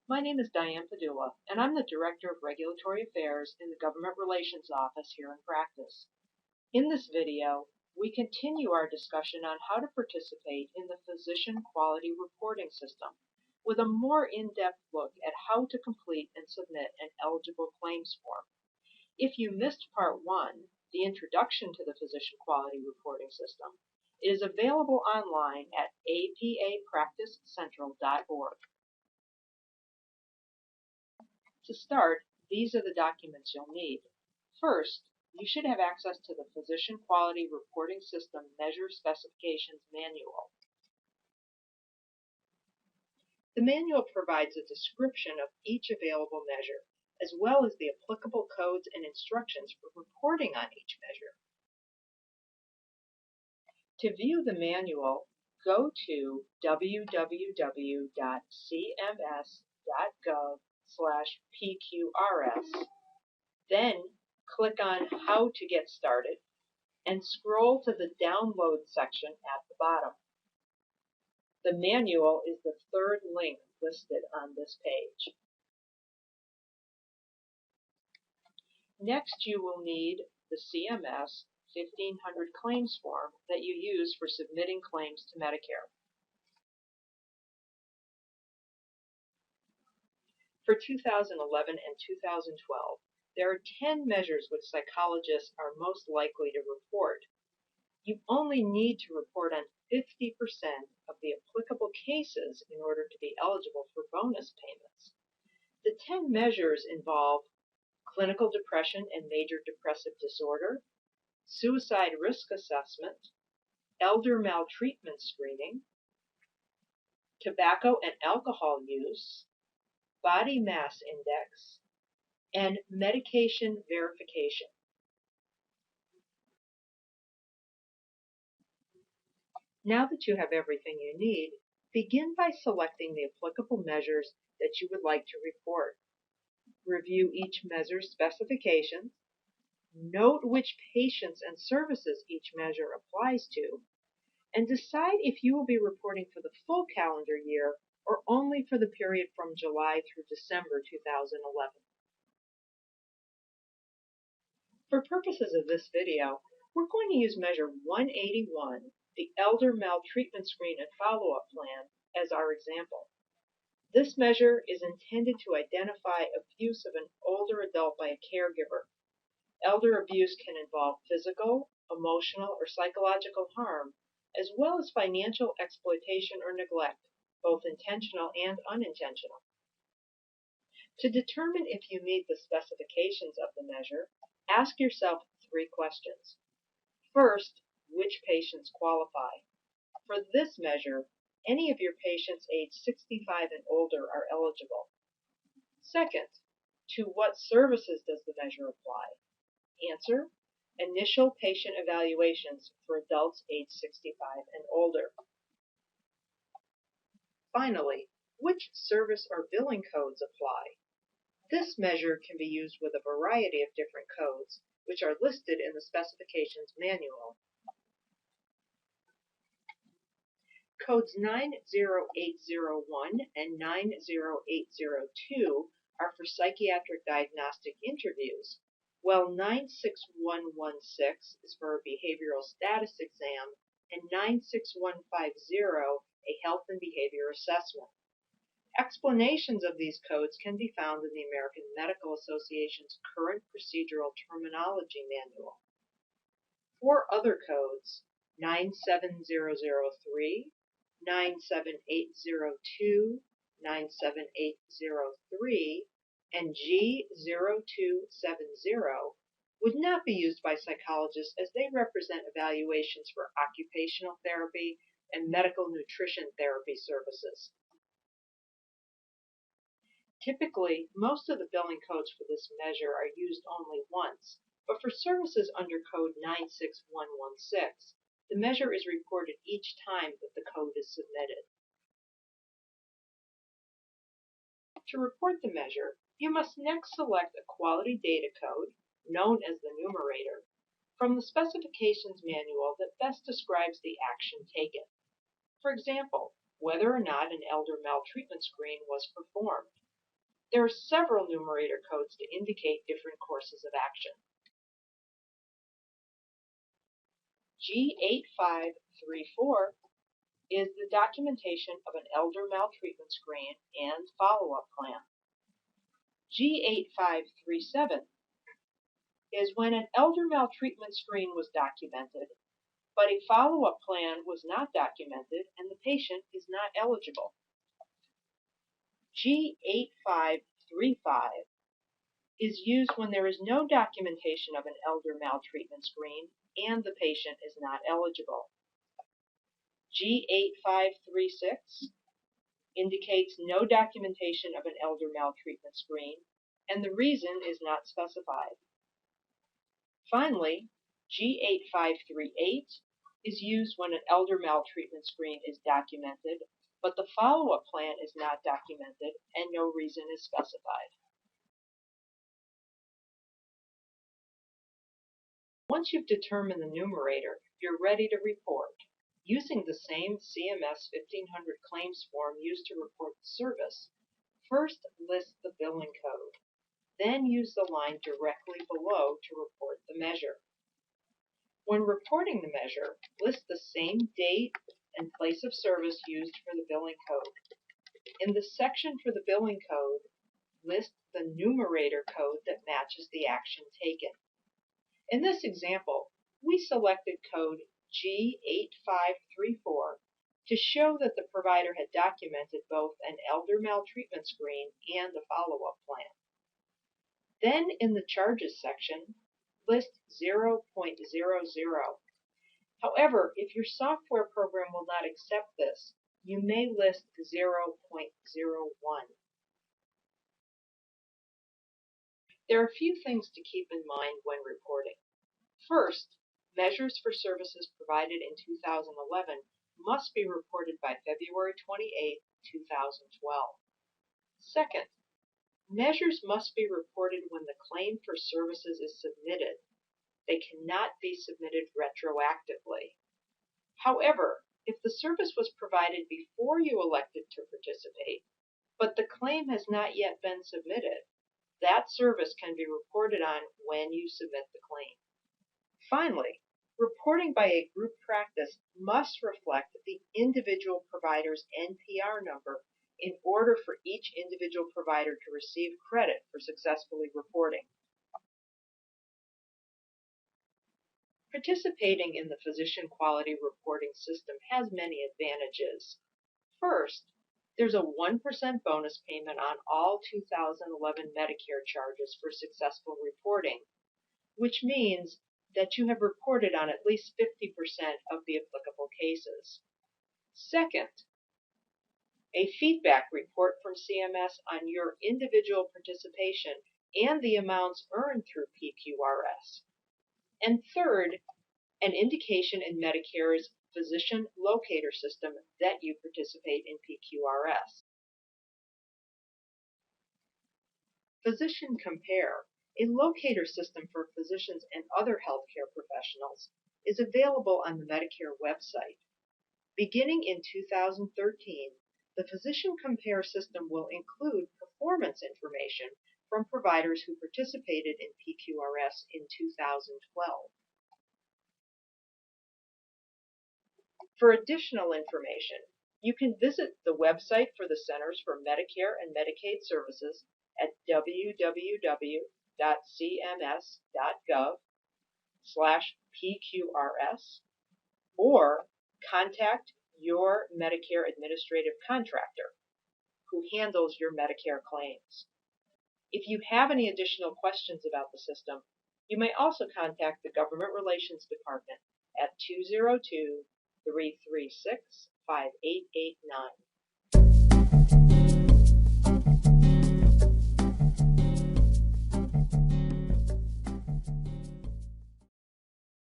My name is Diane Padula, and I'm the Director of Regulatory Affairs in the Government Relations Office here in practice. In this video, we continue our discussion on how to participate in the Physician Quality Reporting System with a more in-depth look at how to complete and submit an eligible claims form. If you missed Part 1, the Introduction to the Physician Quality Reporting System, it is available online at apapracticecentral.org. To start, these are the documents you'll need. First, you should have access to the Physician Quality Reporting System Measure Specifications Manual. The manual provides a description of each available measure, as well as the applicable codes and instructions for reporting on each measure. To view the manual, go to www.cms.gov/PQRS. Then click on How to Get Started and scroll to the Download section at the bottom. The manual is the third link listed on this page. Next, you will need the CMS 1500 claims form that you use for submitting claims to Medicare. For 2011 and 2012, there are 10 measures which psychologists are most likely to report. You only need to report on 50% of the applicable cases in order to be eligible for bonus payments. The 10 measures involve clinical depression and major depressive disorder, suicide risk assessment, elder maltreatment screening, tobacco and alcohol use, body mass index, and medication verification. Now that you have everything you need, begin by selecting the applicable measures that you would like to report. Review each measure's specifications, note which patients and services each measure applies to, and decide if you will be reporting for the full calendar year or only for the period from July through December 2011. For purposes of this video, we're going to use Measure 181, the Elder Maltreatment Screen and Follow-Up Plan, as our example. This measure is intended to identify abuse of an older adult by a caregiver. Elder abuse can involve physical, emotional, or psychological harm, as well as financial exploitation or neglect, both intentional and unintentional. To determine if you meet the specifications of the measure, ask yourself 3 questions. First, which patients qualify? For this measure, any of your patients age 65 and older are eligible. Second, to what services does the measure apply? Answer, initial patient evaluations for adults age 65 and older. Finally, which service or billing codes apply? This measure can be used with a variety of different codes, which are listed in the specifications manual. Codes 90801 and 90802 are for psychiatric diagnostic interviews, while 96116 is for a behavioral status exam and 96150 a health and behavior assessment. Explanations of these codes can be found in the American Medical Association's current procedural terminology manual. 4 other codes, 97003, 97802, 97803, and G0270 would not be used by psychologists as they represent evaluations for occupational therapy and medical nutrition therapy services. Typically, most of the billing codes for this measure are used only once, but for services under code 96116, the measure is reported each time that the code is submitted. To report the measure, you must next select a quality data code, known as the numerator, from the specifications manual that best describes the action taken. For example, whether or not an elder maltreatment screen was performed, There are several numerator codes to indicate different courses of action. G8534 is the documentation of an elder maltreatment screen and follow-up plan. G8537 is when an elder maltreatment screen was documented, but a follow-up plan was not documented and the patient is not eligible. G8535 is used when there is no documentation of an elder maltreatment screen and the patient is not eligible. G8536 indicates no documentation of an elder maltreatment screen and the reason is not specified. Finally, G8538 is used when an elder maltreatment screen is documented, but the follow-up plan is not documented and no reason is specified. Once you've determined the numerator, you're ready to report. Using the same CMS 1500 claims form used to report the service, first list the billing code, then use the line directly below to report the measure. When reporting the measure, list the same date and place of service used for the billing code. In the section for the billing code, list the numerator code that matches the action taken. In this example, we selected code G8534 to show that the provider had documented both an elder maltreatment screen and the follow-up plan. Then in the charges section, list 0.00. However, if your software program will not accept this, you may list 0.01. There are a few things to keep in mind when reporting. First, measures for services provided in 2011 must be reported by February 28, 2012. Second, measures must be reported when the claim for services is submitted. They cannot be submitted retroactively. However, if the service was provided before you elected to participate, but the claim has not yet been submitted, that service can be reported on when you submit the claim. Finally, reporting by a group practice must reflect the individual provider's NPR number in order for each individual provider to receive credit for successfully reporting. Participating in the physician quality reporting system has many advantages. First, there's a 1% bonus payment on all 2011 Medicare charges for successful reporting, which means that you have reported on at least 50% of the applicable cases. Second, a feedback report from CMS on your individual participation and the amounts earned through PQRS. And third, an indication in Medicare's physician locator system that you participate in PQRS. Physician Compare, a locator system for physicians and other healthcare professionals, is available on the Medicare website. Beginning in 2013, the Physician Compare system will include performance information from providers who participated in PQRS in 2012. For additional information, you can visit the website for the Centers for Medicare and Medicaid Services at www.cms.gov/PQRS or contact your Medicare administrative contractor who handles your Medicare claims. If you have any additional questions about the system, you may also contact the Government Relations Department at 202-336-5889.